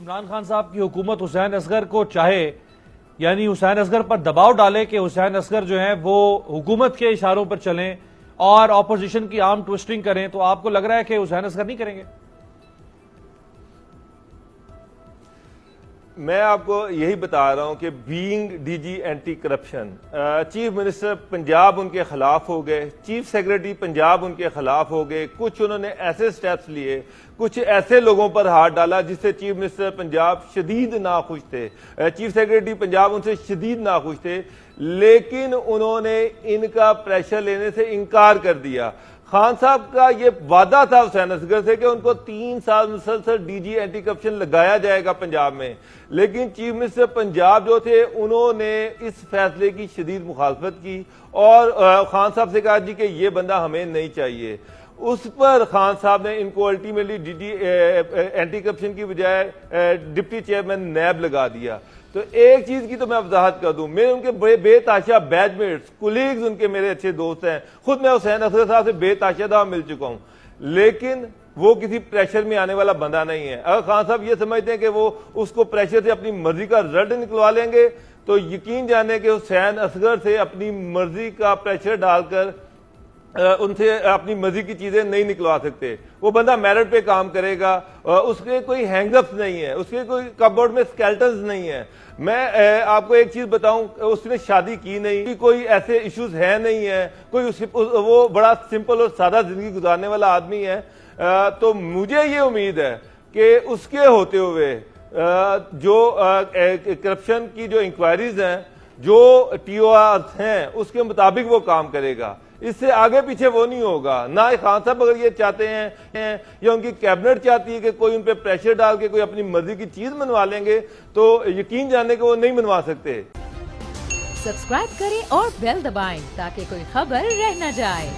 इमरान खान साहब की हुकूमत हुसैन असगर को चाहे, यानी हुसैन असगर पर दबाव डाले कि हुसैन असगर जो है वो हुकूमत के इशारों पर चलें और ऑपोजिशन की आर्म ट्विस्टिंग करें, तो आपको लग रहा है कि हुसैन असगर नहीं करेंगे? मैं आपको यही बता रहा हूं कि being DG anti corruption, chief minister Punjab उनके खिलाफ हो गए, चीफ सेक्रेटरी पंजाब उनके खिलाफ हो गए, कुछ उन्होंने ऐसे स्टेप्स लिए, कुछ ऐसे लोगों पर हाथ डाला जिससे चीफ मिनिस्टर पंजाब शदीद नाखुश थे, चीफ सेक्रेटरी पंजाब उनसे शदीद नाखुश थे, लेकिन उन्होंने इनका प्रेशर लेने से इनकार कर दिया। खान साहब का ये वादा था हुसैन असगर से कि उनको 3 साल मुसलसल डीजी एंटी करप्शन लगाया जाएगा पंजाब में, लेकिन चीफ मिनिस्टर पंजाब जो थे उन्होंने इस फैसले की शदीद मुखालफत की और खान साहब से कहा जी कि ये बंदा हमें नहीं चाहिए। उस पर खान साहब ने इनको अल्टीमेटली डीजी एंटी करप्शन की बजाय डिप्टी चेयरमैन नैब लगा दिया। तो एक चीज की तो मैं वजाहत कर दूं, मेरे उनके बड़े बेताशा बैचमेट्स कुलीग्स उनके मेरे अच्छे दोस्त हैं, खुद मैं हुसैन असगर साहब से बेताशा मिल चुका हूं, लेकिन वो किसी प्रेशर में आने वाला बंदा नहीं है। अगर खान साहब ये समझते हैं कि वो उसको प्रेशर से अपनी मर्जी का रिजल्ट निकलवा लेंगे, तो यकीन जाने कि हुसैन असगर से अपनी मर्जी का प्रेशर डालकर उनसे अपनी मर्जी की चीजें नहीं निकलवा सकते। वो बंदा मेरिट पे काम करेगा, उसके कोई हैंगअप्स नहीं है, उसके कोई कपबोर्ड में स्केल्टन्स नहीं है। मैं आपको एक चीज बताऊं, उसने शादी की नहीं, कोई ऐसे इश्यूज है नहीं है, कोई वो बड़ा सिंपल और सादा जिंदगी गुजारने वाला आदमी है। तो मुझे ये उम्मीद है कि उसके होते हुए जो करप्शन की जो इंक्वायरीज हैं, जो टीओआर हैं, उसके मुताबिक वो काम करेगा। इससे आगे पीछे वो नहीं होगा। ना खान साहब अगर ये चाहते हैं या उनकी कैबिनेट चाहती है कि कोई उन पे प्रेशर डाल के कोई अपनी मर्जी की चीज मनवा लेंगे, तो यकीन जाने के वो नहीं मनवा सकते। सब्सक्राइब करें और बेल दबाएं ताकि कोई खबर रह न जाए।